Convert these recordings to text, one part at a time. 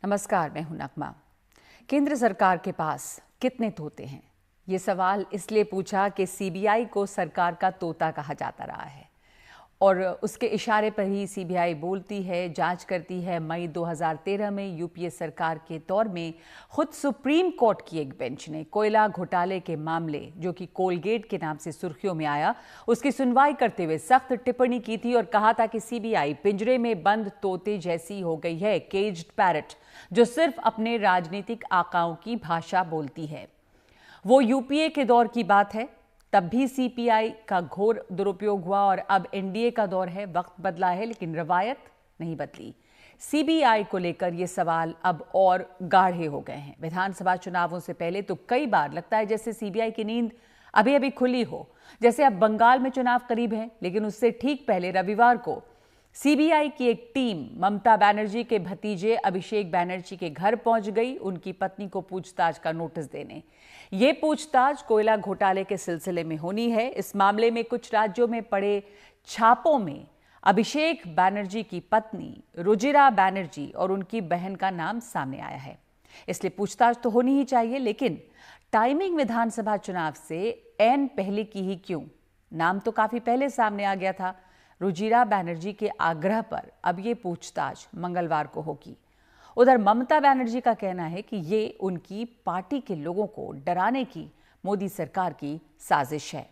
नमस्कार, मैं हूं नगमा। केंद्र सरकार के पास कितने तोते हैं? ये सवाल इसलिए पूछा कि सीबीआई को सरकार का तोता कहा जाता रहा है और उसके इशारे पर ही सीबीआई बोलती है, जांच करती है। मई 2013 में यूपीए सरकार के दौर में खुद सुप्रीम कोर्ट की एक बेंच ने कोयला घोटाले के मामले, जो कि कोलगेट के नाम से सुर्खियों में आया, उसकी सुनवाई करते हुए सख्त टिप्पणी की थी और कहा था कि सीबीआई पिंजरे में बंद तोते जैसी हो गई है, केज्ड पैरट, जो सिर्फ अपने राजनीतिक आकाओं की भाषा बोलती है। वो यूपीए के दौर की बात है, तब भी सीपीआई का घोर दुरुपयोग हुआ और अब एनडीए का दौर है। वक्त बदला है लेकिन रवायत नहीं बदली। सीबीआई को लेकर ये सवाल अब और गाढ़े हो गए हैं। विधानसभा चुनावों से पहले तो कई बार लगता है जैसे सीबीआई की नींद अभी अभी खुली हो, जैसे अब बंगाल में चुनाव करीब हैं, लेकिन उससे ठीक पहले रविवार को सीबीआई की एक टीम ममता बनर्जी के भतीजे अभिषेक बनर्जी के घर पहुंच गई, उनकी पत्नी को पूछताछ का नोटिस देने। ये पूछताछ कोयला घोटाले के सिलसिले में होनी है। इस मामले में कुछ राज्यों में पड़े छापों में अभिषेक बनर्जी की पत्नी रुजिरा बनर्जी और उनकी बहन का नाम सामने आया है। इसलिए पूछताछ तो होनी ही चाहिए, लेकिन टाइमिंग विधानसभा चुनाव से ऐन पहले की ही क्यों? नाम तो काफी पहले सामने आ गया था। रुजिरा बनर्जी के आग्रह पर अब ये पूछताछ मंगलवार को होगी। उधर ममता बनर्जी का कहना है कि ये उनकी पार्टी के लोगों को डराने की मोदी सरकार की साजिश है।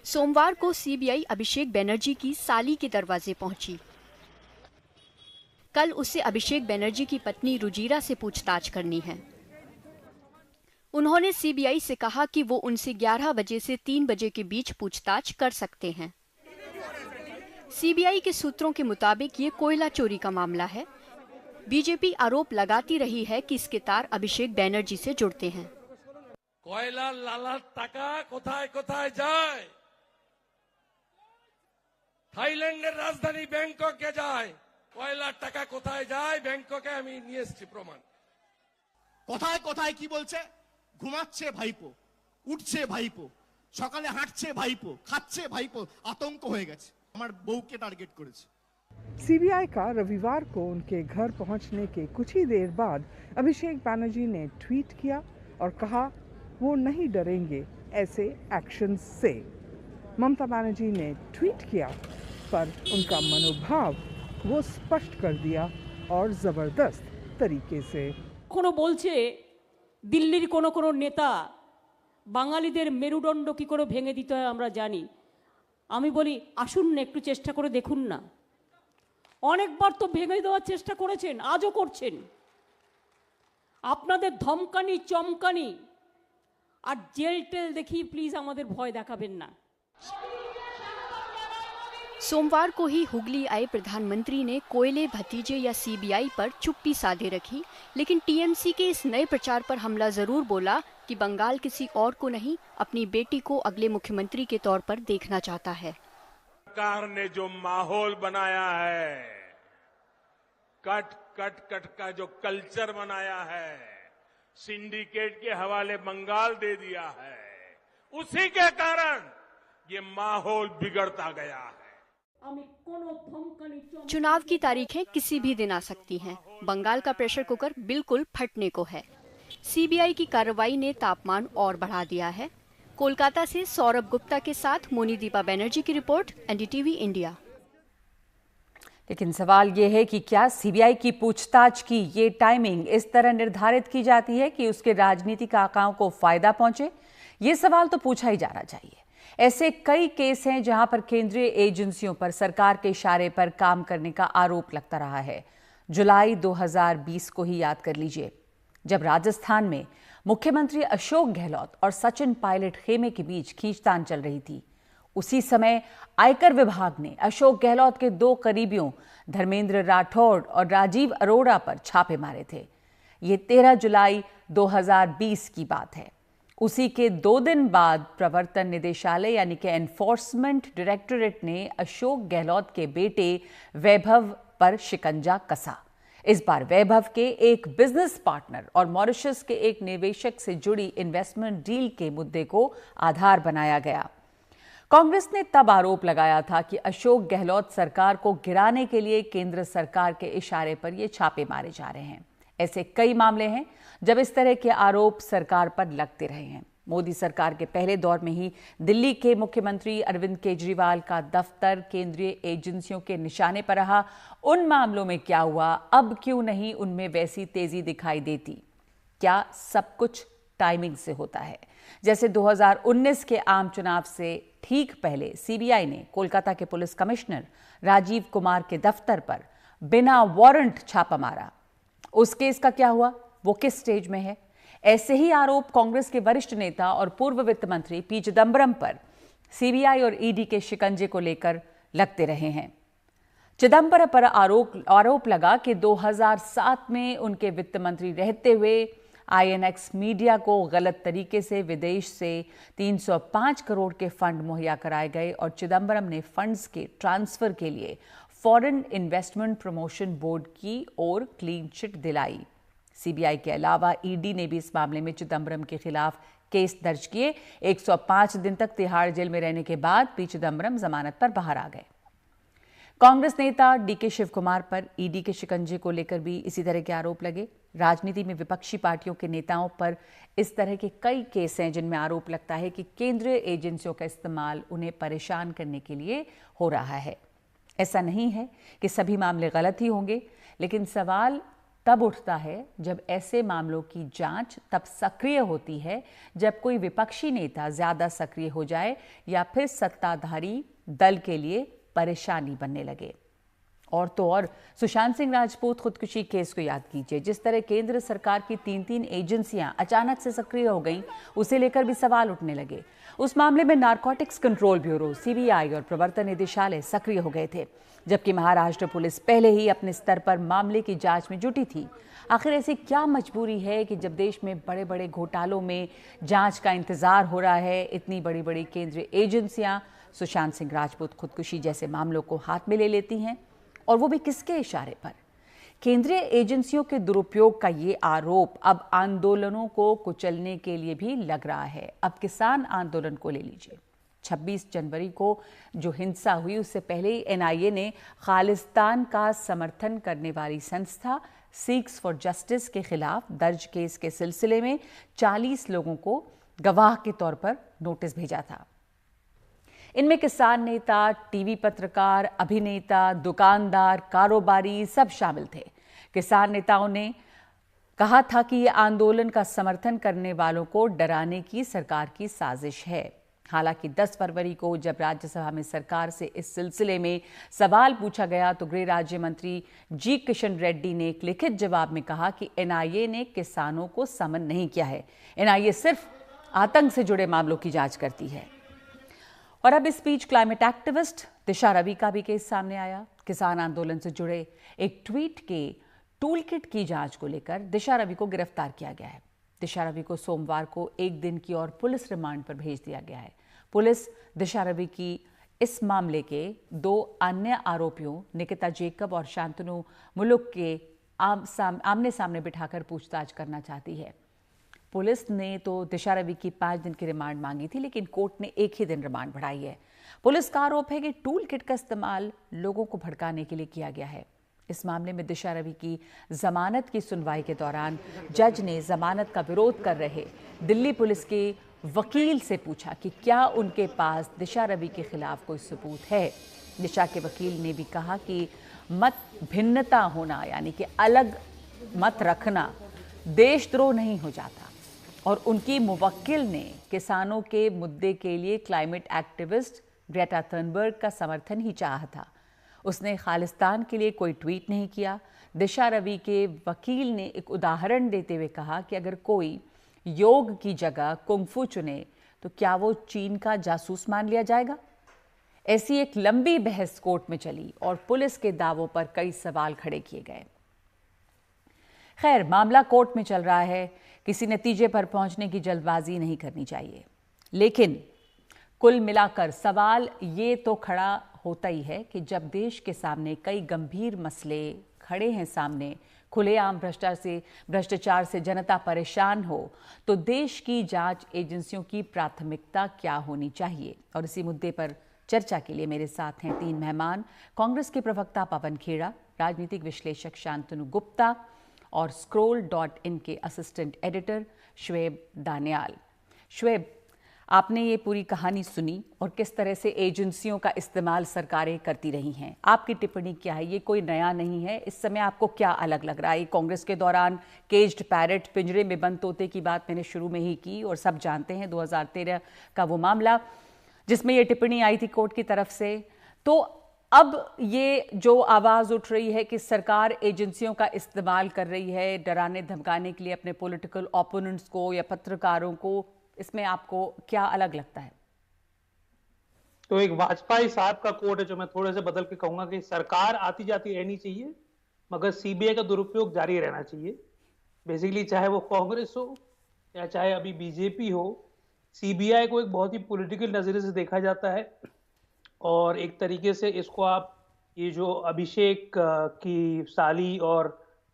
सोमवार को सीबीआई अभिषेक बनर्जी की साली के दरवाजे पहुंची। कल उसे अभिषेक बनर्जी की पत्नी रुजिरा से पूछताछ करनी है। उन्होंने सीबीआई से कहा कि वो उनसे 11 बजे से 3 बजे के बीच पूछताछ कर सकते हैं। सीबीआई के सूत्रों के मुताबिक ये कोयला चोरी का मामला है। बीजेपी आरोप लगाती रही है कि इसके तार अभिषेक बनर्जी से जुड़ते हैं। कोयला लाला टाका कोथाय कोथाय जाए, থাইল্যান্ডের রাজধানী ব্যাংককে যায়, কয়লা টাকা কোথায় যায় ব্যাংককে আমি নিয়ে এসেছি প্রমাণ। কোথায় কোথায় কি বলছে? ঘুমাচ্ছে ভাইপো, উঠছে ভাইপো, সকালে হাঁটছে ভাইপো, খাচ্ছে ভাইপো, আতঙ্ক হয়ে গেছে। আমার বউকে টার্গেট করেছে। सीबीआई का रविवार को उनके घर पहुंचने के कुछ ही देर बाद अभिषेक बनर्जी ने ट्वीट किया और कहा वो नहीं डरेंगे ऐसे एक्शन से। ममता बनर्जी ने ट्वीट किया पर उनका मनोभाव वो स्पष्ट कर दिया और जबरदस्त तरीके से। কোনো বলছে দিল্লির কোনো নেতা বাঙালিদের মেরুদণ্ড কি করে ভেঙে দিতে হয় আমরা জানি। আমি বলি আসুন না একটু চেষ্টা করে দেখুন না। অনেকবার তো ভেঙে দেওয়ার চেষ্টা করেছেন, আজও করছেন। আপনাদের ধমকানি চমকানি আর জেল টেল দেখি প্লিজ আমাদের ভয় দেখাবেন না। सोमवार को ही हुगली आए प्रधानमंत्री ने कोयले भतीजे या सीबीआई पर चुप्पी साधे रखी, लेकिन टीएमसी के इस नए प्रचार पर हमला जरूर बोला कि बंगाल किसी और को नहीं, अपनी बेटी को अगले मुख्यमंत्री के तौर पर देखना चाहता है। सरकार ने जो माहौल बनाया है, कट कट कट का जो कल्चर बनाया है, सिंडिकेट के हवाले बंगाल दे दिया है, उसी के कारण ये माहौल बिगड़ता गया है। चुनाव की तारीखें किसी भी दिन आ सकती हैं। बंगाल का प्रेशर कुकर बिल्कुल फटने को है। सीबीआई की कार्रवाई ने तापमान और बढ़ा दिया है। कोलकाता से सौरभ गुप्ता के साथ मोनीदीपा बनर्जी की रिपोर्ट, एनडीटीवी इंडिया। लेकिन सवाल ये है कि क्या सीबीआई की पूछताछ की ये टाइमिंग इस तरह निर्धारित की जाती है कि उसके राजनीतिक आकाओं को फायदा पहुंचे? ये सवाल तो पूछा ही जाना चाहिए। ऐसे कई केस हैं जहां पर केंद्रीय एजेंसियों पर सरकार के इशारे पर काम करने का आरोप लगता रहा है। जुलाई 2020 को ही याद कर लीजिए, जब राजस्थान में मुख्यमंत्री अशोक गहलोत और सचिन पायलट खेमे के बीच खींचतान चल रही थी। उसी समय आयकर विभाग ने अशोक गहलोत के 2 करीबियों धर्मेंद्र राठौड़ और राजीव अरोड़ा पर छापे मारे थे। ये 13 जुलाई 2020 की बात है। उसी के 2 दिन बाद प्रवर्तन निदेशालय यानी कि एनफोर्समेंट डायरेक्टोरेट ने अशोक गहलोत के बेटे वैभव पर शिकंजा कसा। इस बार वैभव के एक बिजनेस पार्टनर और मॉरिशस के एक निवेशक से जुड़ी इन्वेस्टमेंट डील के मुद्दे को आधार बनाया गया। कांग्रेस ने तब आरोप लगाया था कि अशोक गहलोत सरकार को गिराने के लिए केंद्र सरकार के इशारे पर ये छापे मारे जा रहे हैं। ऐसे कई मामले हैं जब इस तरह के आरोप सरकार पर लगते रहे हैं। मोदी सरकार के पहले दौर में ही दिल्ली के मुख्यमंत्री अरविंद केजरीवाल का दफ्तर केंद्रीय एजेंसियों के निशाने पर रहा। उन मामलों में क्या हुआ, अब क्यों नहीं उनमें वैसी तेजी दिखाई देती? क्या सब कुछ टाइमिंग से होता है? जैसे 2019 के आम चुनाव से ठीक पहले सीबीआई ने कोलकाता के पुलिस कमिश्नर राजीव कुमार के दफ्तर पर बिना वारंट छापा मारा। उस केस का क्या हुआ, वो किस स्टेज में है? ऐसे ही आरोप कांग्रेस के वरिष्ठ नेता और पूर्व वित्त मंत्री पी चिदंबरम पर सीबीआई और ईडी के शिकंजे को लेकर लगते रहे हैं। चिदंबरम पर आरोप लगा कि 2007 में उनके वित्त मंत्री रहते हुए आईएनएक्स मीडिया को गलत तरीके से विदेश से 305 करोड़ के फंड मुहैया कराए गए और चिदंबरम ने फंड्स के ट्रांसफर के लिए फॉरेन इन्वेस्टमेंट प्रमोशन बोर्ड की ओर क्लीन चिट दिलाई। सीबीआई के अलावा ईडी ने भी इस मामले में चिदंबरम के खिलाफ केस दर्ज किए। 105 दिन तक तिहाड़ जेल में रहने के बाद पी चिदंबरम जमानत पर बाहर आ गए। कांग्रेस नेता डीके शिव कुमार पर ईडी के शिकंजे को लेकर भी इसी तरह के आरोप लगे। राजनीति में विपक्षी पार्टियों के नेताओं पर इस तरह के कई केस हैं जिनमें आरोप लगता है कि केंद्रीय एजेंसियों का इस्तेमाल उन्हें परेशान करने के लिए हो रहा है। ऐसा नहीं है कि सभी मामले गलत ही होंगे, लेकिन सवाल तब उठता है जब ऐसे मामलों की जांच तब सक्रिय होती है जब कोई विपक्षी नेता ज्यादा सक्रिय हो जाए या फिर सत्ताधारी दल के लिए परेशानी बनने लगे। और तो और सुशांत सिंह राजपूत खुदकुशी केस को याद कीजिए। जिस तरह केंद्र सरकार की 3 एजेंसियां अचानक से सक्रिय हो गईं, उसे लेकर भी सवाल उठने लगे। उस मामले में नारकोटिक्स कंट्रोल ब्यूरो, सीबीआई और प्रवर्तन निदेशालय सक्रिय हो गए थे, जबकि महाराष्ट्र पुलिस पहले ही अपने स्तर पर मामले की जांच में जुटी थी। आखिर ऐसी क्या मजबूरी है कि जब देश में बड़े बड़े घोटालों में जांच का इंतजार हो रहा है, इतनी बड़ी बड़ी केंद्रीय एजेंसियां सुशांत सिंह राजपूत खुदकुशी जैसे मामलों को हाथ में ले लेती हैं, और वो भी किसके इशारे पर? केंद्रीय एजेंसियों के दुरुपयोग का ये आरोप अब आंदोलनों को कुचलने के लिए भी लग रहा है। अब किसान आंदोलन को ले लीजिए। 26 जनवरी को जो हिंसा हुई, उससे पहले ही एनआईए ने खालिस्तान का समर्थन करने वाली संस्था सिख्स फॉर जस्टिस के खिलाफ दर्ज केस के सिलसिले में 40 लोगों को गवाह के तौर पर नोटिस भेजा था। इनमें किसान नेता, टीवी पत्रकार, अभिनेता, दुकानदार, कारोबारी सब शामिल थे। किसान नेताओं ने कहा था कि यह आंदोलन का समर्थन करने वालों को डराने की सरकार की साजिश है। हालांकि 10 फरवरी को जब राज्यसभा में सरकार से इस सिलसिले में सवाल पूछा गया तो गृह राज्य मंत्री जी किशन रेड्डी ने एक लिखित जवाब में कहा कि एनआईए ने किसानों को समन नहीं किया है। एनआईए सिर्फ आतंक से जुड़े मामलों की जांच करती है। और अब इस बीच क्लाइमेट एक्टिविस्ट दिशा रवि का भी केस सामने आया। किसान आंदोलन से जुड़े एक ट्वीट के टूल किट की जांच को लेकर दिशा रवि को गिरफ्तार किया गया है। दिशा रवि को सोमवार को 1 दिन की और पुलिस रिमांड पर भेज दिया गया है। पुलिस दिशा रवि की इस मामले के 2 अन्य आरोपियों निकिता जेकब और शांतनु मुलुक के आमने सामने बिठाकर पूछताछ करना चाहती है। पुलिस ने तो दिशा रवि की 5 दिन की रिमांड मांगी थी, लेकिन कोर्ट ने 1 ही दिन रिमांड बढ़ाई है। पुलिस का आरोप है कि टूल किट का इस्तेमाल लोगों को भड़काने के लिए किया गया है। इस मामले में दिशा रवि की जमानत की सुनवाई के दौरान जज ने जमानत का विरोध कर रहे दिल्ली पुलिस के वकील से पूछा कि क्या उनके पास दिशा रवि के खिलाफ कोई सबूत है। दिशा के वकील ने भी कहा कि मत भिन्नता होना, यानी कि अलग मत रखना, देशद्रोह नहीं हो जाता। और उनकी मुवक्किल ने किसानों के मुद्दे के लिए क्लाइमेट एक्टिविस्ट ग्रेटा थनबर्ग का समर्थन ही चाहा था। उसने खालिस्तान के लिए कोई ट्वीट नहीं किया। दिशा रवि के वकील ने एक उदाहरण देते हुए कहा कि अगर कोई योग की जगह कुंफू चुने तो क्या वो चीन का जासूस मान लिया जाएगा? ऐसी एक लंबी बहस कोर्ट में चली और पुलिस के दावों पर कई सवाल खड़े किए गए। खैर, मामला कोर्ट में चल रहा है, किसी नतीजे पर पहुंचने की जल्दबाजी नहीं करनी चाहिए। लेकिन कुल मिलाकर सवाल ये तो खड़ा होता ही है कि जब देश के सामने कई गंभीर मसले खड़े हैं सामने, खुलेआम भ्रष्टाचार से जनता परेशान हो, तो देश की जांच एजेंसियों की प्राथमिकता क्या होनी चाहिए? और इसी मुद्दे पर चर्चा के लिए मेरे साथ हैं 3 मेहमान। कांग्रेस के प्रवक्ता पवन खेड़ा, राजनीतिक विश्लेषक शांतनु गुप्ता और scroll.in के असिस्टेंट एडिटर शुएब दानियाल। शुएब, आपने ये पूरी कहानी सुनी और किस तरह से एजेंसियों का इस्तेमाल सरकारें करती रही हैं। आपकी टिप्पणी क्या है? ये कोई नया नहीं है। इस समय आपको क्या अलग लग रहा है? कांग्रेस के दौरान केज्ड पैरट, पिंजरे में बंद तोते की बात मैंने शुरू में ही की और सब जानते हैं 2013 का वो मामला जिसमें ये टिप्पणी आई थी कोर्ट की तरफ से। तो अब ये जो आवाज उठ रही है कि सरकार एजेंसियों का इस्तेमाल कर रही है डराने धमकाने के लिए अपने पॉलिटिकल ओपोनेंट्स को या पत्रकारों को, इसमें आपको क्या अलग लगता है? तो एक वाजपेयी साहब का कोट है जो मैं थोड़े से बदल के कहूंगा कि सरकार आती जाती रहनी चाहिए मगर सीबीआई का दुरुपयोग जारी रहना चाहिए। बेसिकली चाहे वो कांग्रेस हो या चाहे अभी बीजेपी हो, सीबीआई को एक बहुत ही पॉलिटिकल नजरिए से देखा जाता है और एक तरीके से इसको आप ये जो अभिषेक की साली और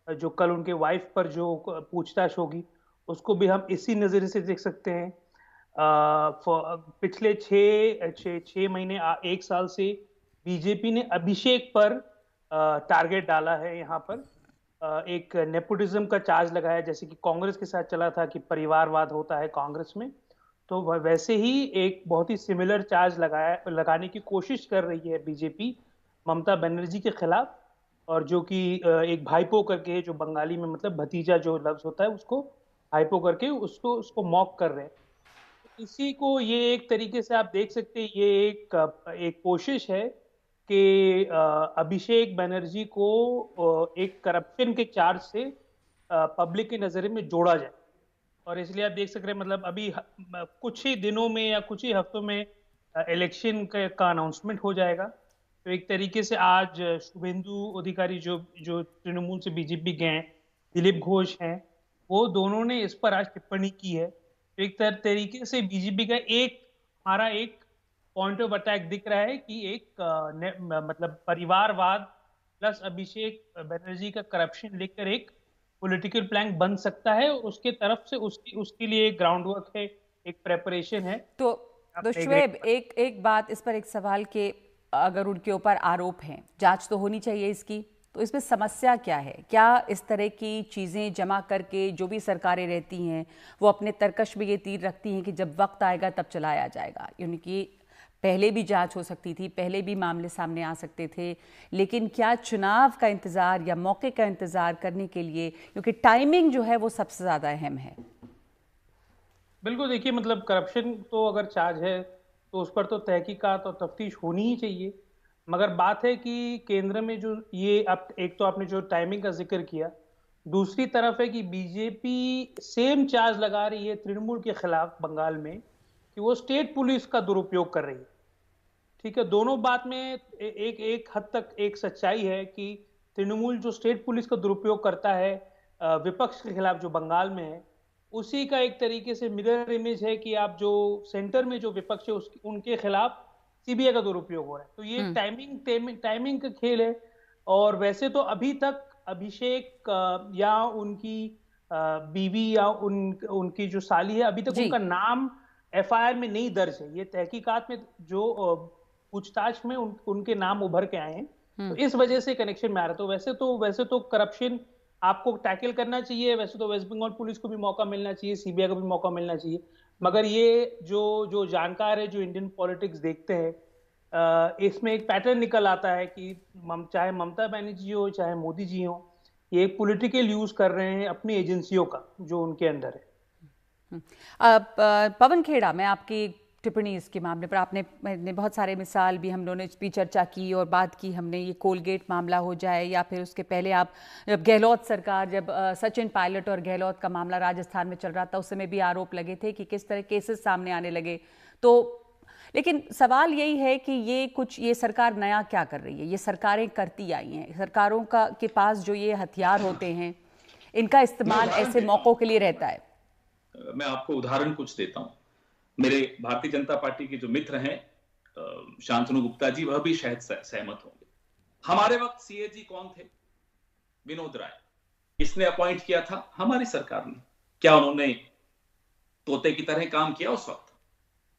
जो कल उनके वाइफ पर जो पूछताछ होगी उसको भी हम इसी नजरिए से देख सकते हैं। पिछले 6 महीने 1 साल से बीजेपी ने अभिषेक पर टारगेट डाला है। यहाँ पर एक नेपोटिज्म का चार्ज लगाया, जैसे कि कांग्रेस के साथ चला था कि परिवारवाद होता है कांग्रेस में, तो वैसे ही एक बहुत ही सिमिलर चार्ज लगाने की कोशिश कर रही है बीजेपी ममता बनर्जी के खिलाफ। और जो कि एक भाईपो करके, जो बंगाली में मतलब भतीजा जो लफ्ज होता है उसको भाईपो करके उसको मॉक कर रहे हैं। इसी को ये एक तरीके से आप देख सकते हैं, ये एक कोशिश है कि अभिषेक बनर्जी को एक करप्शन के चार्ज से पब्लिक की नजर में जोड़ा जाए। और इसलिए आप देख सकते हैं मतलब अभी कुछ ही दिनों में या कुछ ही हफ्तों में इलेक्शन का अनाउंसमेंट हो जाएगा। तो एक तरीके से आज शुभेंदु अधिकारी जो तृणमूल से बीजेपी गए हैं, दिलीप घोष हैं, वो दोनों ने इस पर आज टिप्पणी की है। तो एक तरीके से बीजेपी का हमारा एक पॉइंट ऑफ अटैक दिख रहा है कि एक मतलब परिवारवाद प्लस अभिषेक बनर्जी का करप्शन लेकर एक पॉलिटिकल प्लान बन सकता है और उसके तरफ से उसके लिए एक ग्राउंड वर्क है, एक प्रेपरेशन है। तो शुएब, एक बात इस पर, एक सवाल के अगर उनके ऊपर आरोप हैं, जांच तो होनी चाहिए इसकी, तो इसमें समस्या क्या है? क्या इस तरह की चीज़ें जमा करके जो भी सरकारें रहती हैं वो अपने तरकश में ये तीर रखती हैं कि जब वक्त आएगा तब चलाया जाएगा? यानी कि पहले भी जांच हो सकती थी, पहले भी मामले सामने आ सकते थे, लेकिन क्या चुनाव का इंतज़ार या मौके का इंतज़ार करने के लिए, क्योंकि टाइमिंग जो है वो सबसे ज़्यादा अहम है। बिल्कुल, देखिए मतलब करप्शन तो अगर चार्ज है तो उस पर तो तहकीकात और तफ्तीश होनी ही चाहिए। मगर बात है कि केंद्र में जो ये एक तो आपने जो टाइमिंग का जिक्र किया, दूसरी तरफ है कि बीजेपी सेम चार्ज लगा रही है तृणमूल के खिलाफ बंगाल में कि वो स्टेट पुलिस का दुरुपयोग कर रही है। ठीक है, दोनों बात में एक हद तक एक सच्चाई है कि तृणमूल जो स्टेट पुलिस का दुरुपयोग करता है विपक्ष के खिलाफ जो बंगाल में है, उसी का एक तरीके से मिरर इमेज है कि आप जो सेंटर में जो विपक्ष है उनके खिलाफ सीबीआई का दुरुपयोग हो रहा है। तो ये टाइमिंग का खेल है। और वैसे तो अभी तक अभिषेक या उनकी बीवी या उनकी जो साली है, अभी तक उनका नाम एफआईआर में नहीं दर्ज है। ये तहकीकात में जो पूछताछ में उनके नाम उभर के आए हैं, तो इस वजह से कनेक्शन में आ रहा है। तो वैसे तो करप्शन आपको टैकल करना चाहिए, वैसे तो वेस्ट बंगाल पुलिस को भी मौका मिलना चाहिए, सीबीआई को भी मौका मिलना चाहिए। मगर ये जो जानकार है, जो इंडियन पॉलिटिक्स देखते हैं, इसमें एक पैटर्न निकल आता है कि चाहे ममता बनर्जी हो चाहे मोदी जी हो, ये एक पॉलिटिकल यूज कर रहे हैं अपनी एजेंसियों का जो उनके अंदर है। पवन खेड़ा, मैं आपकी टिप्पणी इसके मामले पर, आपने बहुत सारे मिसाल भी, हम लोगों ने भी चर्चा की और बात की हमने, ये कोलगेट मामला हो जाए या फिर उसके पहले आप जब गहलोत सरकार, जब सचिन पायलट और गहलोत का मामला राजस्थान में चल रहा था, उस समय भी आरोप लगे थे कि किस तरह केसेस सामने आने लगे। तो लेकिन सवाल यही है कि ये सरकार नया क्या कर रही है? ये सरकारें करती आई हैं, सरकारों के पास जो ये हथियार होते हैं इनका इस्तेमाल ऐसे मौकों के लिए रहता है। मैं आपको उदाहरण कुछ देता हूं। मेरे भारतीय जनता पार्टी के जो मित्र हैं शांतनु गुप्ता जी, वह भी शायद सहमत होंगे। हमारे वक्त सीएजी कौन थे? विनोद राय, किसने अपॉइंट किया था? हमारी सरकार ने। क्या उन्होंने तोते की तरह काम किया उस वक्त?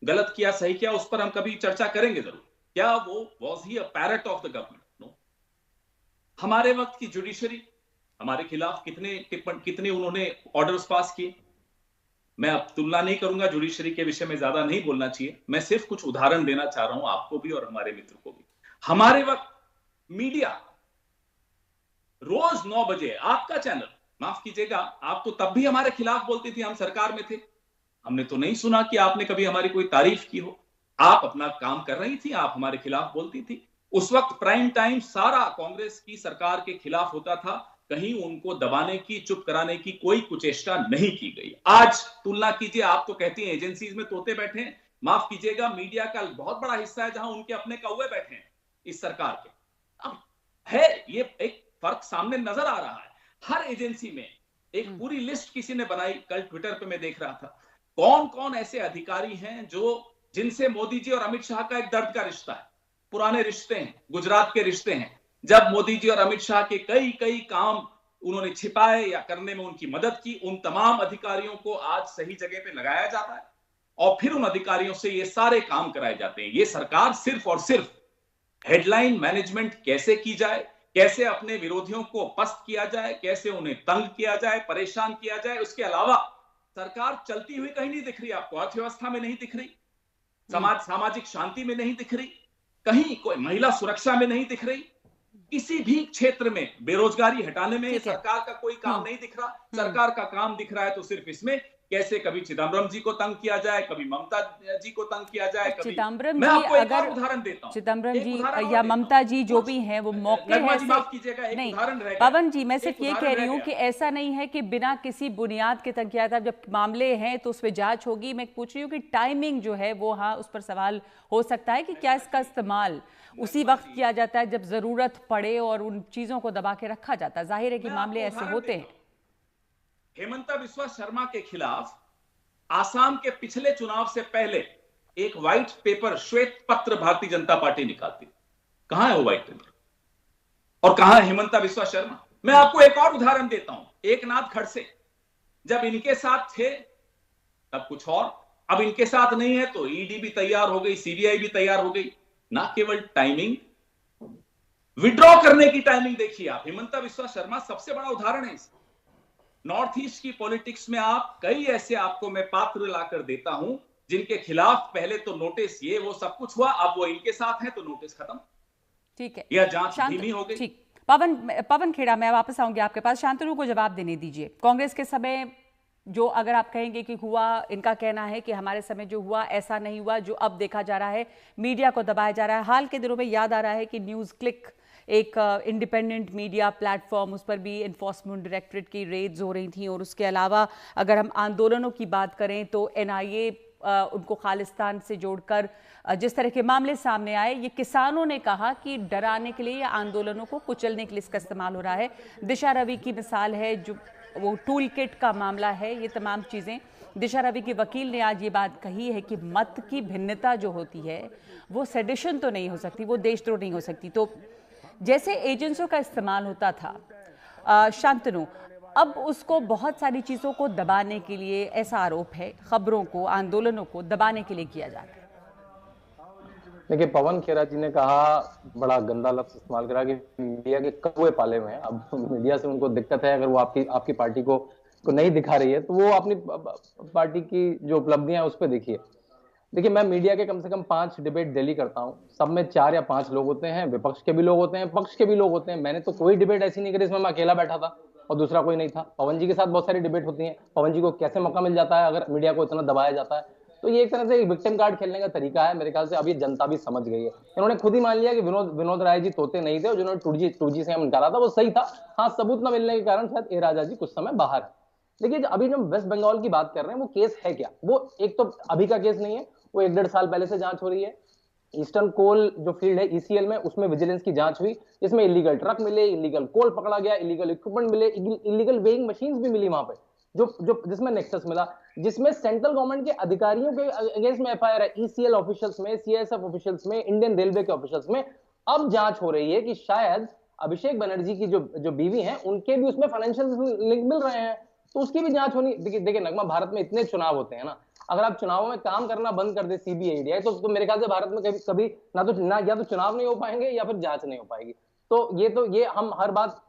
गलत किया, सही किया, उस पर हम कभी चर्चा करेंगे जरूर। क्या वो was he a parrot of the government? No. हमारे वक्त की जुडिशरी हमारे खिलाफ कितने उन्होंने ऑर्डर्स पास किए? मैं अब तुलना नहीं करूंगा, जुडिशरी के विषय में ज्यादा नहीं बोलना चाहिए। मैं सिर्फ कुछ उदाहरण देना चाह रहा हूं आपको भी और हमारे मित्र को भी। हमारे वक्त मीडिया रोज 9 बजे, आपका चैनल, माफ कीजिएगा, आप तो तब भी हमारे खिलाफ बोलती थी, हम सरकार में थे, हमने तो नहीं सुना कि आपने कभी हमारी कोई तारीफ की हो। आप अपना काम कर रही थी, आप हमारे खिलाफ बोलती थी। उस वक्त प्राइम टाइम सारा कांग्रेस की सरकार के खिलाफ होता था, कहीं उनको दबाने की, चुप कराने की कोई कुचेष्टा नहीं की गई। आज तुलना कीजिए, आप तो कहती हैं एजेंसीज में तोते बैठे हैं, माफ कीजिएगा, मीडिया का बहुत बड़ा हिस्सा है जहां उनके अपने कौवे बैठे हैं इस सरकार के। अब है ये एक फर्क सामने नजर आ रहा है। हर एजेंसी में एक पूरी लिस्ट किसी ने बनाई, कल ट्विटर पे मैं देख रहा था, कौन कौन ऐसे अधिकारी हैं जिनसे मोदी जी और अमित शाह का एक दर्द का रिश्ता है, पुराने रिश्ते हैं, गुजरात के रिश्ते हैं। जब मोदी जी और अमित शाह के कई काम उन्होंने छिपाए या करने में उनकी मदद की, उन तमाम अधिकारियों को आज सही जगह पे लगाया जाता है और फिर उन अधिकारियों से ये सारे काम कराए जाते हैं। ये सरकार सिर्फ और सिर्फ हेडलाइन मैनेजमेंट कैसे की जाए, कैसे अपने विरोधियों को पस्त किया जाए, कैसे उन्हें तंग किया जाए, परेशान किया जाए, उसके अलावा सरकार चलती हुई कहीं नहीं दिख रही आपको। अर्थव्यवस्था में नहीं दिख रही, सामाजिक शांति में नहीं दिख रही, कहीं कोई महिला सुरक्षा में नहीं दिख रही, किसी भी क्षेत्र में बेरोजगारी हटाने में सरकार का कोई काम नहीं दिख रहा। सरकार का काम दिख रहा है तो सिर्फ इसमें कैसे कभी चिदम्बरम जी को तंग किया जाए, कभी ममता जी को तंग किया जाए, कभी चिदम्बरम मैं जी, आपको एक अगर और उदाहरण देता हूं, चिदम्बरम जी या ममता जी जो भी हैं वो मौके हैं, माफ कीजिएगा, एक उदाहरण रह गया। पवन जी, मैं सिर्फ ये कह रही हूँ कि ऐसा नहीं है कि बिना किसी बुनियाद के तंग किया था। जब मामले हैं तो उस पर जांच होगी। मैं पूछ रही हूँ कि टाइमिंग जो है वो, हाँ, उस पर सवाल हो सकता है कि क्या इसका इस्तेमाल उसी वक्त किया जाता है जब जरूरत पड़े और उन चीजों को दबा के रखा जाता है। जाहिर है कि मामले ऐसे होते हैं। हेमंता बिस्वा शर्मा के खिलाफ आसाम के पिछले चुनाव से पहले एक व्हाइट पेपर, श्वेत पत्र भारतीय जनता पार्टी निकालती। कहां है वो व्हाइट पेपर और कहां है हेमंता बिस्वा शर्मा? मैं आपको एक और उदाहरण देता हूं, एकनाथ खड़से। जब इनके साथ थे तब कुछ और, अब इनके साथ नहीं है तो ईडी भी तैयार हो गई, सीबीआई भी तैयार हो गई। ना केवल टाइमिंग, विड्रॉ करने की टाइमिंग देखिए आप। हेमंता बिस्वा शर्मा सबसे बड़ा उदाहरण है इसका। नॉर्थ ईस्ट की पॉलिटिक्स में आप कई ऐसे आपको मैं पात्र लाकर देता हूं जिनके खिलाफ पहले तो नोटिस, ये वो सब कुछ हुआ, अब वो इनके साथ है तो नोटिस खत्म। ठीक है, या जांच धीमी हो गई। ठीक, पवन खेड़ा, मैं वापस आऊंगी आपके पास। शांतनु को जवाब देने दीजिए। कांग्रेस के समय जो, अगर आप कहेंगे कि हुआ, इनका कहना है कि हमारे समय जो हुआ ऐसा नहीं हुआ जो अब देखा जा रहा है, मीडिया को दबाया जा रहा है। हाल के दिनों में याद आ रहा है कि न्यूज़ क्लिक एक इंडिपेंडेंट मीडिया प्लेटफॉर्म, उस पर भी एनफोर्समेंट डायरेक्टरेट की रेड्स हो रही थी। और उसके अलावा अगर हम आंदोलनों की बात करें तो एनआईए उनको खालिस्तान से जोड़कर जिस तरह के मामले सामने आए, ये किसानों ने कहा कि डराने के लिए या आंदोलनों को कुचलने के लिए इसका इस्तेमाल हो रहा है। दिशा रवि की मिसाल है, जो वो टूल किट का मामला है, ये तमाम चीज़ें। दिशा रवि के वकील ने आज ये बात कही है कि मत की भिन्नता जो होती है वो सेडिशन तो नहीं हो सकती, वो देशद्रोह नहीं हो सकती। तो जैसे एजेंसियों का इस्तेमाल होता था, शांतनु, अब उसको बहुत सारी चीज़ों को दबाने के लिए, ऐसा आरोप है, खबरों को, आंदोलनों को दबाने के लिए किया जाता है। देखिए, पवन खेरा जी ने कहा, बड़ा गंदा लफ्ज इस्तेमाल करा कि मीडिया के कौवे पाले हुए हैं। अब मीडिया से उनको दिक्कत है, अगर वो आपकी पार्टी को नहीं दिखा रही है तो वो अपनी पार्टी की जो उपलब्धियां हैं उस पर देखिए। देखिए, मैं मीडिया के कम से कम 5 डिबेट डेली करता हूं, सब में 4 या 5 लोग होते हैं, विपक्ष के भी लोग होते हैं, पक्ष के भी लोग होते हैं। मैंने तो कोई डिबेट ऐसी नहीं करी इसमें मैं अकेला बैठा था और दूसरा कोई नहीं था। पवन जी के साथ बहुत सारी डिबेट होती है। पवन जी को कैसे मौका मिल जाता है अगर मीडिया को इतना दबाया जाता है? तो ये एक तरह से विक्टिम कार्ड खेलने का तरीका है। मेरे ख्याल से अब ये जनता भी समझ गई है। इन्होंने खुद ही मान लिया कि विनोद राय जी तोते नहीं थे और जिन्होंने 2G से हम निकाला था वो सही था। हाँ, सबूत न मिलने के कारण शायद ए राजा जी कुछ समय बाहर है। देखिए, अभी जब वेस्ट बंगाल की बात कर रहे हैं, वो केस है क्या? वो एक तो अभी का केस नहीं है, वो 1-1.5 साल पहले से जांच हो रही है। ईस्टर्न कोल जो फील्ड है ECL में, उसमें विजिलेंस की जांच हुई, इसमें इलीगल ट्रक मिले, इलीगल कोल पकड़ा गया, इलीगल इक्विपमेंट मिले, इलीगल वेइंग मशीन्स भी मिली वहां पे, जो जिसमें नेक्सस मिला, जिसमें सेंट्रल गवर्नमेंट के अधिकारियों के अगेंस्ट में FIR है, ECL ऑफिशियल्स में, CISF ऑफिशियल्स में, इंडियन रेलवे के ऑफिशियल्स में। अब जांच हो रही है कि शायद अभिषेक बनर्जी की जो बीवी हैं उनके भी उसमें फाइनेंशियल लिंक मिल रहे हैं, तो उसकी भी जांच होनी। देखिए नगमा, भारत में इतने चुनाव होते हैं ना, अगर आप चुनावों में काम करना बंद कर दे सीबीआई तो मेरे ख्याल से भारत में कभी ना या तो चुनाव नहीं हो पाएंगे या फिर जांच नहीं हो पाएगी। तो ये हम हर बात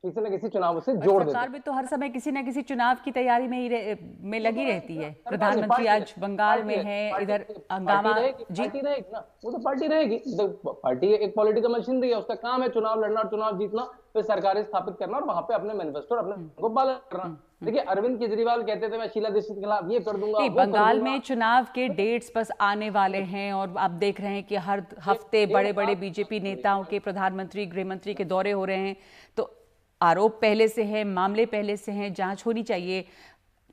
किसी न किसी चुनाव से जोड़ देते हैं। सरकार भी तो हर समय किसी न किसी चुनाव की तैयारी में लगी रहती है। प्रधानमंत्री आज बंगाल में है, इधर हंगामा पार्टी रहेगी ना, वो तो पार्टी रहेगी। पार्टी एक पॉलिटिकल मशीनरी है, उसका काम है चुनाव लड़ना और चुनाव जीतना, फिर सरकारें स्थापित करना और वहां पे अपने मैनिफेस्टो और अपने को पालन करना। देखिए अरविंद केजरीवाल कहते थे मैं शीला दीक्षित के खिलाफ ये कर दूंगा। बंगाल में चुनाव के डेट्स बस आने वाले हैं और आप देख रहे हैं कि हर हफ्ते बड़े बड़े बीजेपी नेताओं के, प्रधानमंत्री, गृह मंत्री के दौरे हो रहे हैं। तो आरोप पहले से है, मामले पहले से हैं, जांच होनी चाहिए,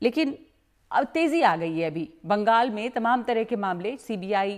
लेकिन अब तेजी आ गई है। अभी बंगाल में तमाम तरह के मामले, सीबीआई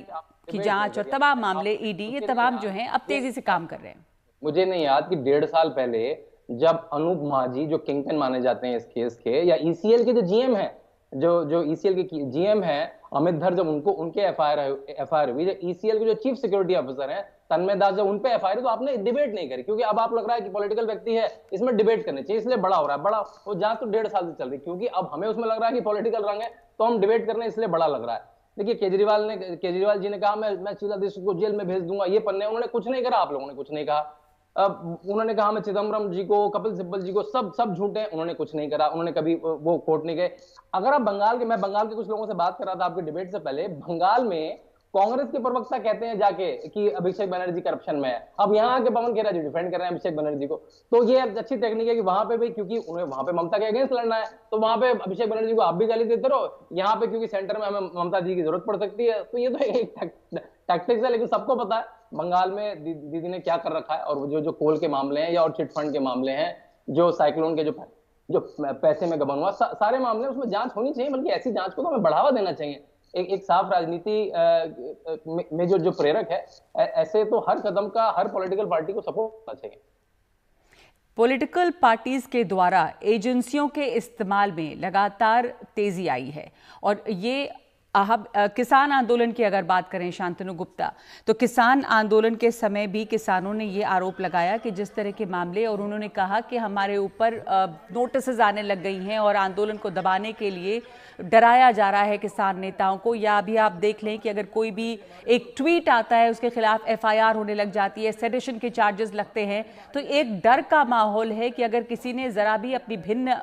की जांच और तमाम मामले, ईडी, ये तमाम जो हैं अब तेजी से काम कर रहे हैं। मुझे नहीं याद कि 1.5 साल पहले जब अनूप मांझी जो किंगपिन माने जाते हैं इस केस के, या ईसीएल के जो जीएम है, जो ईसीएल के जीएम है अमित धर, जब उनके एफआईआर हुई, जो ईसीएल के जो चीफ सिक्योरिटी ऑफिसर हैं तन्मय दास, जब उनपे एफआईआर, तो आपने डिबेट नहीं करी, क्योंकि अब आप लग रहा है कि पॉलिटिकल व्यक्ति है, इसमें डिबेट करनी चाहिए, इसलिए बड़ा हो रहा है। बड़ा वो जांच तो 1.5 साल से चल रही, क्योंकि अब हमें उसमें लग रहा है कि पॉलिटिकल रंग है, तो हम डिबेट करने इसलिए बड़ा लग रहा है। देखिए केजरीवाल जी ने कहा मैं शीला दीक्षित को जेल में भेज दूंगा, ये पन्ने, उन्होंने कुछ नहीं करा, आप लोगों ने कुछ नहीं कहा। उन्होंने कहा मैं चिदम्बरम जी को, कपिल सिब्बल जी को, सब झूठे हैं, उन्होंने कुछ नहीं करा, उन्होंने कभी वो कोर्ट नहीं गए। अगर आप मैं बंगाल के कुछ लोगों से बात कर रहा था आपके डिबेट से पहले, बंगाल में कांग्रेस के प्रवक्ता कहते हैं जाके कि अभिषेक बनर्जी करप्शन में है। अब यहाँ आके पवन खेरा जी डिफेंड कर रहे हैं अभिषेक बनर्जी को, तो ये अच्छी टेक्निक है कि वहां पे भी, क्योंकि उन्हें वहां पे ममता के अगेंस्ट लड़ना है, तो वहां पे अभिषेक बनर्जी को आप भी गाली देते रहो, यहाँ पे क्योंकि सेंटर में हमें ममता जी की जरूरत पड़ सकती है। तो ये तो एक टैक्टिक्स है, लेकिन सबको पता है बंगाल में दीदी ने क्या कर रखा है। और जो कोल के मामले हैं या और चिट फंड के मामले हैं, जो साइक्लोन के जो पैसे में गबन हुआ, सारे मामले, उसमें जांच होनी चाहिए, बल्कि ऐसी जांच को तो हमें बढ़ावा देना चाहिए। एक साफ राजनीति में जो प्रेरक है, ऐसे तो हर कदम का हर पॉलिटिकल पार्टी को सपोर्ट करना चाहिए। पॉलिटिकल पार्टीज के द्वारा एजेंसियों के इस्तेमाल में लगातार तेजी आई है। और ये किसान आंदोलन की अगर बात करें शांतनु गुप्ता, तो किसान आंदोलन के समय भी किसानों ने ये आरोप लगाया कि जिस तरह के मामले, और उन्होंने कहा कि हमारे ऊपर नोटिस आने लग गई हैं और आंदोलन को दबाने के लिए डराया जा रहा है किसान नेताओं को। या अभी आप देख लें कि अगर कोई भी एक ट्वीट आता है उसके खिलाफ एफआईआर होने लग जाती है, सेडिशन के चार्जेस लगते हैं। तो एक डर का माहौल है कि अगर किसी ने जरा भी अपनी भिन्न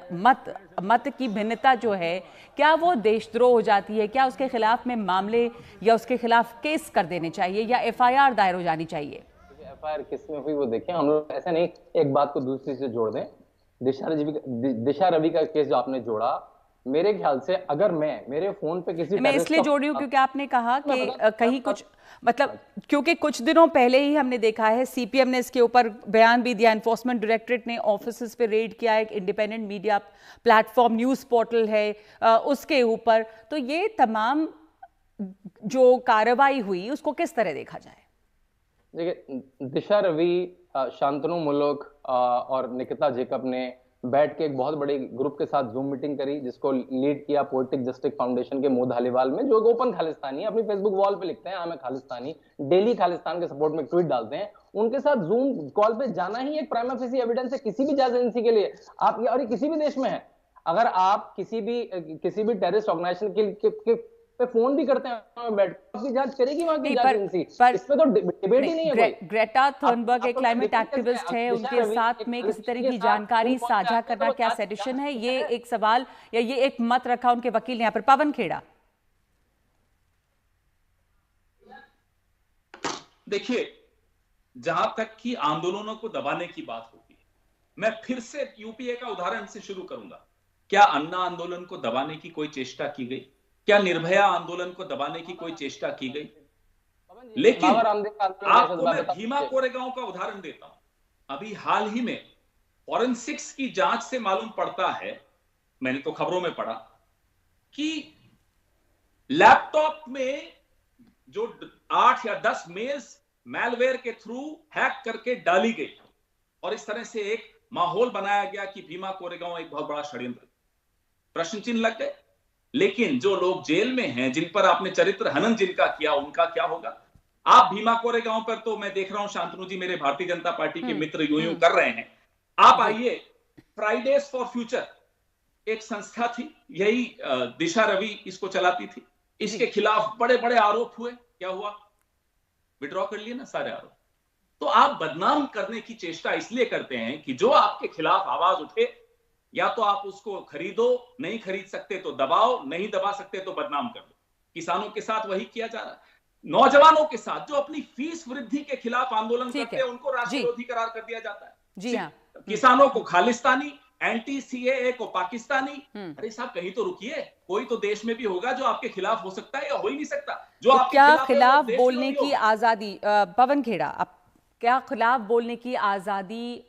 मत की भिन्नता जो है, क्या वो देशद्रोह हो जाती है, क्या उसके खिलाफ में मामले या उसके खिलाफ केस कर देने चाहिए या एफआईआर दायर हो जानी चाहिए? एफआईआर किस में हुई वो देखें, हम लोग ऐसा नहीं एक बात को दूसरी से जोड़ दें। दिशा रवि का केस जो आपने जोड़ा, मेरे ख्याल से अगर मेरे फोन पे किसी, मैं इसलिए जोड़ रही हूँ क्योंकि आपने कहा कि कहीं कुछ, मतलब क्योंकि कुछ दिनों पहले ही हमने देखा है, सीपीएम ने इसके ऊपर बयान भी दिया, एनफोर्समेंट डायरेक्टरेट ने ऑफिसेस पे रेड किया, एक independent media platform news portal है उसके ऊपर। तो ये तमाम जो कार्रवाई हुई उसको किस तरह देखा जाए? देखिए, दिशा रवि, शांतनु मुलुक और निकिता जेकब ने बैठ के एक बहुत बड़े ग्रुप के साथ जूम मीटिंग करी, जिसको लीड किया पोलिटिक जस्टिस फाउंडेशन के मोद हालीवाल में, जो ओपन खालिस्तानी है, अपनी फेसबुक वॉल पे लिखते हैं मैं खालिस्तानी, डेली खालिस्तान के सपोर्ट में ट्वीट डालते हैं। उनके साथ जूम कॉल पे जाना ही एक प्राइमा फेसी एविडेंस है किसी भी जांच एजेंसी के लिए। आप, और ये किसी भी देश में है, अगर आप किसी भी टेररिस्ट ऑर्गेनाइजेशन के पे फोन भी करते हैं, बैठ आपकी जांच करेगी वहां की जांच एजेंसी, इसमें तो डिबेट ही नहीं है। ग्रेटा थर्नबर्ग एक क्लाइमेट एक्टिविस्ट है, उनके साथ में किसी तरह की जानकारी साझा करना क्या सेडिशन है? ये एक सवाल या ये एक मत रखा उनके वकील ने यहाँ पर। पवन खेड़ा, देखिए, जहां तक कि आंदोलनों को दबाने की बात होती है, मैं फिर से यूपीए का उदाहरण से शुरू करूंगा। क्या अन्ना आंदोलन को दबाने की कोई चेष्टा की गई? क्या निर्भया आंदोलन को दबाने की कोई चेष्टा की गई? लेकिन आपको मैं भीमा कोरेगांव का उदाहरण देता हूं। अभी हाल ही में फॉरेंसिक्स की जांच से मालूम पड़ता है, मैंने तो खबरों में पढ़ा, कि लैपटॉप में जो 8 या 10 मेल्स मैलवेयर के थ्रू हैक करके डाली गई, और इस तरह से एक माहौल बनाया गया कि भीमा कोरेगांव एक बहुत बड़ा षड्यंत्र। प्रश्न चिन्ह लग गए। लेकिन जो लोग जेल में हैं, जिन पर आपने चरित्र हनन जिनका किया, उनका क्या होगा? आप भीमा कोरेगांव पर तो मैं देख रहा हूं शांतनु जी मेरे भारतीय जनता पार्टी के मित्र यूं कर रहे हैं। आप आइए, फ्राइडेज फॉर फ्यूचर एक संस्था थी, यही दिशा रवि इसको चलाती थी, इसके खिलाफ बड़े बड़े आरोप हुए, क्या हुआ? विड्रॉ कर लिए ना सारे आरोप। तो आप बदनाम करने की चेष्टा इसलिए करते हैं कि जो आपके खिलाफ आवाज उठे, या तो आप उसको खरीदो, नहीं खरीद सकते तो दबाओ, नहीं दबा सकते तो बदनाम कर दो। किसानों के साथ वही किया जा रहा है, नौजवानों के साथ जो अपनी फीस वृद्धि के खिलाफ आंदोलन करते हैं उनको राष्ट्र विरोधी करार कर दिया जाता है। जी हाँ। किसानों को खालिस्तानी, एंटी सीएए को पाकिस्तानी। अरे साहब कहीं तो रुकिए, कोई तो देश में भी होगा जो आपके खिलाफ हो सकता है या हो ही नहीं सकता। जो तो आपके क्या खिलाफ बोलने की आजादी, पवन खेड़ा, अब क्या खिलाफ बोलने की आजादी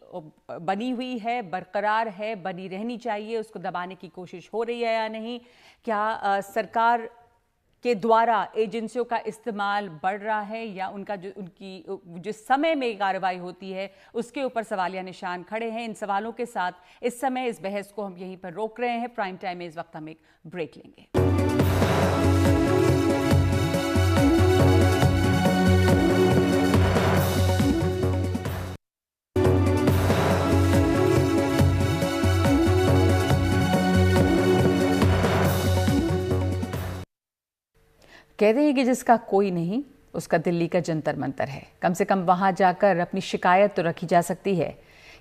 बनी हुई है, बरकरार है, बनी रहनी चाहिए, उसको दबाने की कोशिश हो रही है या नहीं? क्या सरकार के द्वारा एजेंसियों का इस्तेमाल बढ़ रहा है, या उनका उनकी जिस समय में कार्रवाई होती है उसके ऊपर सवालिया निशान खड़े हैं? इन सवालों के साथ इस समय इस बहस को हम यहीं पर रोक रहे हैं। प्राइम टाइम में इस वक्त हम एक ब्रेक लेंगे। कहते हैं कि जिसका कोई नहीं उसका दिल्ली का जंतर मंतर है। कम से कम वहां जाकर अपनी शिकायत तो रखी जा सकती है।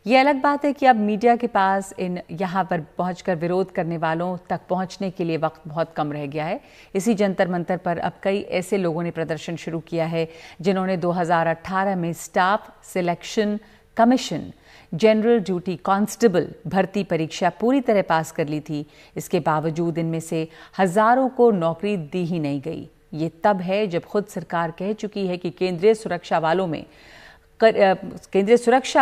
ये अलग बात है कि अब मीडिया के पास यहाँ पर पहुंचकर विरोध करने वालों तक पहुंचने के लिए वक्त बहुत कम रह गया है। इसी जंतर मंतर पर अब कई ऐसे लोगों ने प्रदर्शन शुरू किया है जिन्होंने 2018 में staff selection commission general duty constable भर्ती परीक्षा पूरी तरह पास कर ली थी। इसके बावजूद इनमें से हजारों को नौकरी दी ही नहीं गई। ये तब है जब खुद सरकार कह चुकी है कि केंद्रीय सुरक्षा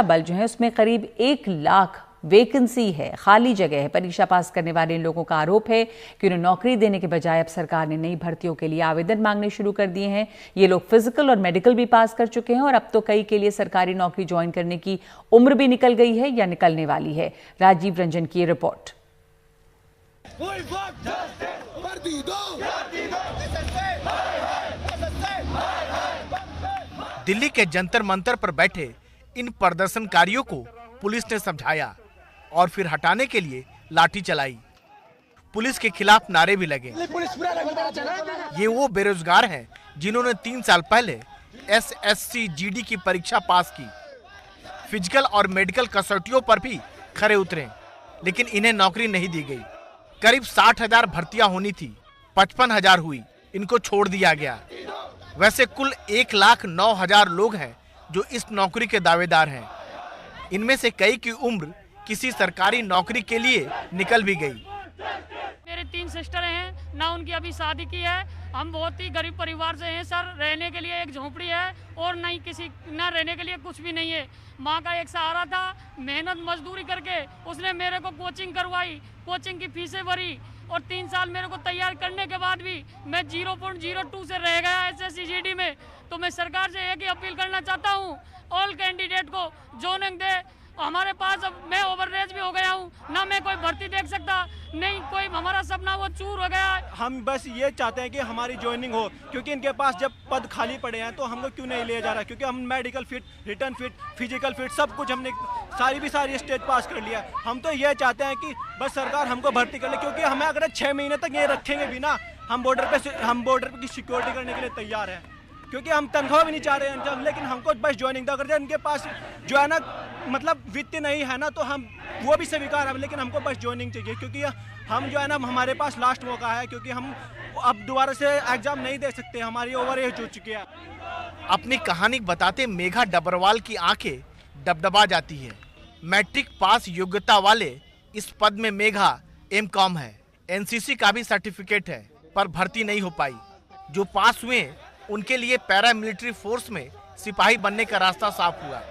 बल जो है उसमें करीब 1 लाख वैकेंसी है, खाली जगह है। परीक्षा पास करने वाले इन लोगों का आरोप है कि उन्हें नौकरी देने के बजाय अब सरकार ने नई भर्तियों के लिए आवेदन मांगने शुरू कर दिए हैं। ये लोग फिजिकल और मेडिकल भी पास कर चुके हैं और अब तो कई के लिए सरकारी नौकरी ज्वाइन करने की उम्र भी निकल गई है या निकलने वाली है। राजीव रंजन की रिपोर्ट। दिल्ली के जंतर मंतर पर बैठे इन प्रदर्शनकारियों को पुलिस ने समझाया और फिर हटाने के लिए लाठी चलाई। पुलिस के खिलाफ नारे भी लगे। ये वो बेरोजगार हैं जिन्होंने 3 साल पहले SSC GD की परीक्षा पास की, फिजिकल और मेडिकल कसौटियों पर भी खरे उतरे, लेकिन इन्हें नौकरी नहीं दी गई। करीब 60,000 भर्तियां होनी थी, 55,000 हुई, इनको छोड़ दिया गया। वैसे कुल 1,09,000 लोग हैं जो इस नौकरी के दावेदार हैं। इनमें से कई की उम्र किसी सरकारी नौकरी के लिए निकल भी गई। मेरे 3 सिस्टर हैं, ना उनकी अभी शादी की है। हम बहुत ही गरीब परिवार से हैं सर। रहने के लिए एक झोपड़ी है और ना रहने के लिए कुछ भी नहीं है। माँ का एक सहारा था, मेहनत मजदूरी करके उसने मेरे को कोचिंग करवाई, कोचिंग की फीसें भरी और 3 साल मेरे को तैयार करने के बाद भी मैं 0.02 से रह गया SSC GD में। तो मैं सरकार से एक ही अपील करना चाहता हूँ, ऑल कैंडिडेट को जोनिंग दे। हमारे पास अब मैं ओवरएज भी हो गया हूँ, ना मैं कोई भर्ती देख सकता, नहीं कोई हमारा सपना वो चूर हो गया। हम बस ये चाहते हैं कि हमारी ज्वाइनिंग हो, क्योंकि इनके पास जब पद खाली पड़े हैं तो हमको क्यों नहीं लिया जा रहा, क्योंकि हम medical fit, return fit, physical fit सब कुछ हमने सारी स्टेज पास कर लिया। हम तो ये चाहते हैं कि बस सरकार हमको भर्ती कर ले, क्योंकि हमें अगर 6 महीने तक ये रखेंगे भी ना, हम बॉर्डर पे की सिक्योरिटी करने के लिए तैयार हैं, क्योंकि हम तनख्वाह भी नहीं चाह रहे हैं, लेकिन हमको बस ज्वाइनिंग था। अगर इनके पास जो है ना मतलब वित्त नहीं है ना तो हम वो भी स्वीकार है, लेकिन हमको बस ज्वाइनिंग चाहिए, क्योंकि हम जो है ना हमारे पास लास्ट मौका है, क्योंकि हम अब दोबारा से एग्जाम नहीं दे सकते, हमारी ओवर एज हो चुकी है। अपनी कहानी बताते मेघा डबरवाल की आंखें डबडबा जाती है। मैट्रिक पास योग्यता वाले इस पद में मेघा M.Com है, NCC का भी सर्टिफिकेट है, पर भर्ती नहीं हो पाई। जो पास हुए उनके लिए पैरामिलिट्री फोर्स में सिपाही बनने का रास्ता साफ हुआ।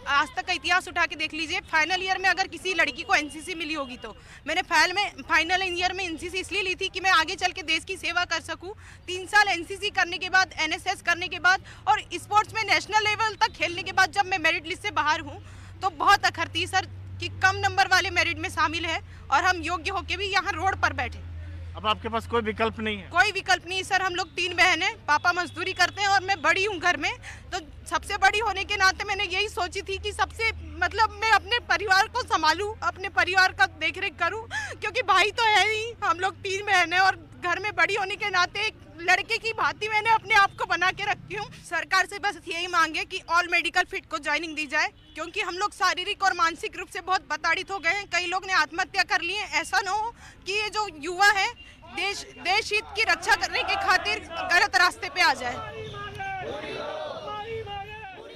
आज तक का इतिहास उठा के देख लीजिए, फाइनल ईयर में अगर किसी लड़की को NCC मिली होगी तो मैंने फाइनल ईयर में NCC इसलिए ली थी कि मैं आगे चल के देश की सेवा कर सकूं। 3 साल NCC करने के बाद, NSS करने के बाद और स्पोर्ट्स में नेशनल लेवल तक खेलने के बाद जब मैं मेरिट लिस्ट से बाहर हूं तो बहुत अखर थी सर कि कम नंबर वाले मेरिट में शामिल है और हम योग्य होके भी यहाँ रोड पर बैठे। अब आपके पास कोई विकल्प नहीं है? कोई विकल्प नहीं सर, हम लोग 3 बहन हैं, पापा मजदूरी करते हैं और मैं बड़ी हूँ घर में, तो सबसे बड़ी होने के नाते मैंने यही सोची थी कि सबसे मतलब मैं अपने परिवार को संभालूं, अपने परिवार का देखरेख करूं, क्योंकि भाई तो है ही, हम लोग 3 बहन हैं और घर में बड़ी होने के नाते एक लड़के की भांति मैंने अपने आप को बना के रखी हूँ। सरकार से बस यही मांगे कि ऑल मेडिकल फिट को ज्वाइनिंग दी जाए, क्योंकि हम लोग शारीरिक और मानसिक रूप से बहुत प्रताड़ित हो गए हैं। कई लोग ने आत्महत्या कर ली है। ऐसा न हो कि ये जो युवा है देश हित की रक्षा करने की खातिर गलत रास्ते पे आ जाए।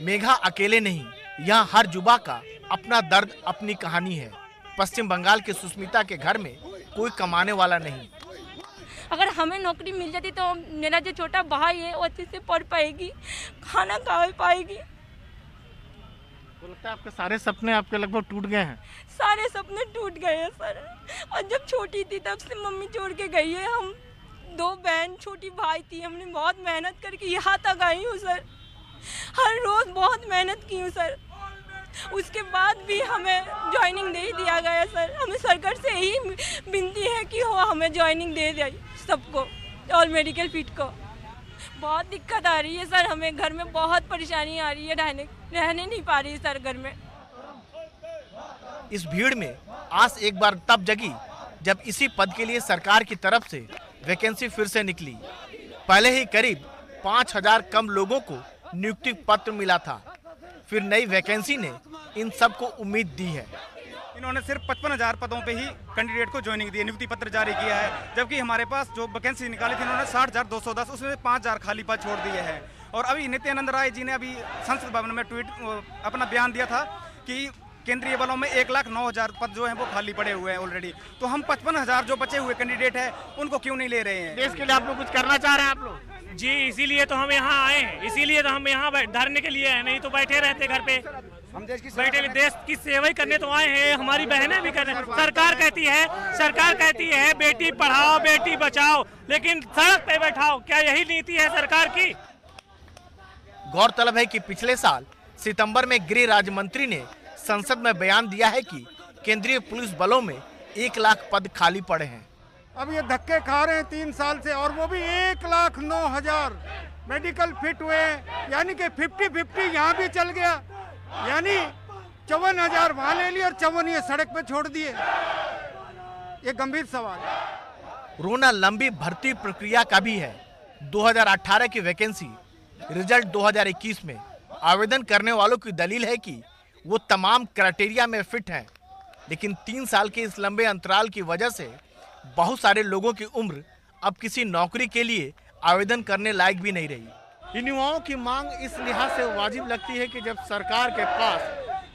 मेघा अकेले नहीं, यहाँ हर युवा का अपना दर्द, अपनी कहानी है। पश्चिम बंगाल के सुष्मिता के घर में कोई कमाने वाला नहीं। अगर हमें नौकरी मिल जाती तो मेरा जो छोटा भाई है वो अच्छे से पढ़ पाएगी, खाना खा पाएगी। तो लगता है आपके सारे सपने आपके लगभग टूट गए हैं? सारे सपने टूट गए हैं सर। और जब छोटी थी तब से मम्मी छोड़ के गई है। हम 2 बहन, छोटी भाई थी, हमने बहुत मेहनत करके यहाँ तक आई हूँ सर। हर रोज बहुत मेहनत की हूँ सर। उसके बाद भी हमें ज्वाइनिंग नहीं दिया गया सर। हमें सरकार से यही विनती है कि वो हमें ज्वाइनिंग दे दे सबको, ऑल मेडिकल फिट को। बहुत दिक्कत आ रही है सर, हमें घर में बहुत परेशानी आ रही है, रहने नहीं पा रही सर घर में। इस भीड़ में आस एक बार तब जगी जब इसी पद के लिए सरकार की तरफ से वैकेंसी फिर से निकली। पहले ही करीब 5000 कम लोगों को नियुक्ति पत्र मिला था, फिर नई वैकेंसी ने इन सबको उम्मीद दी है। इन्होंने सिर्फ 55,000 पदों पे ही कैंडिडेट को ज्वाइनिंग दी है, नियुक्ति पत्र जारी किया है, जबकि हमारे पास जो वैकेंसी निकाली थी इन्होंने 60,210, उसमें 5,000 खाली पद छोड़ दिए हैं। और अभी नित्यानंद राय जी ने अभी संसद भवन में अपना बयान दिया था कि केंद्रीय बलों में 1,09,000 पद जो हैं वो खाली पड़े हुए हैं ऑलरेडी। तो हम 55,000 जो बचे हुए कैंडिडेट हैं उनको क्यों नहीं ले रहे हैं? देश के लिए आप लोग कुछ करना चाह रहे हैं? आप लोग जी, इसीलिए तो हम यहाँ आए हैं, इसीलिए तो हम यहाँ धरने के लिए हैं, नहीं तो बैठे रहते घर पे। हम देश की सेवा ही करने तो आए हैं, हमारी बहनें भी कर रहे हैं। सरकार कहती है बेटी पढ़ाओ बेटी बचाओ, लेकिन सड़क पे बैठाओ, क्या यही नीति है सरकार की? गौरतलब है कि पिछले साल सितंबर में गृह राज्य मंत्री ने संसद में बयान दिया है कि केंद्रीय पुलिस बलों में 1 लाख पद खाली पड़े हैं। अब ये धक्के खा रहे हैं 3 साल से, और वो भी 1,09,000 मेडिकल फिट हुए, यानी कि 50-50 यहाँ भी चल गया, यानी 54,000 वहाँ ले लिए और 54 ये सड़क पे छोड़ दिए। ये गंभीर सवाल है। रोना लंबी भर्ती प्रक्रिया का भी है। 2018 की वैकेंसी रिजल्ट 2021 में आवेदन करने वालों की दलील है कि वो तमाम क्राइटेरिया में फिट हैं, लेकिन 3 साल के इस लंबे अंतराल की वजह से बहुत सारे लोगों की उम्र अब किसी नौकरी के लिए आवेदन करने लायक भी नहीं रही। इन युवाओं की मांग इस लिहाज से वाजिब लगती है कि जब सरकार के पास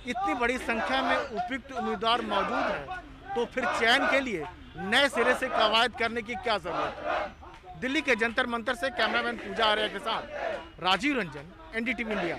इतनी बड़ी संख्या में उपयुक्त उम्मीदवार मौजूद हैं, तो फिर चयन के लिए नए सिरे से कवायद करने की क्या जरूरत है? दिल्ली के जंतर मंतर से कैमरामैन पूजा आर्या के साथ राजीव रंजन, NDTV इंडिया।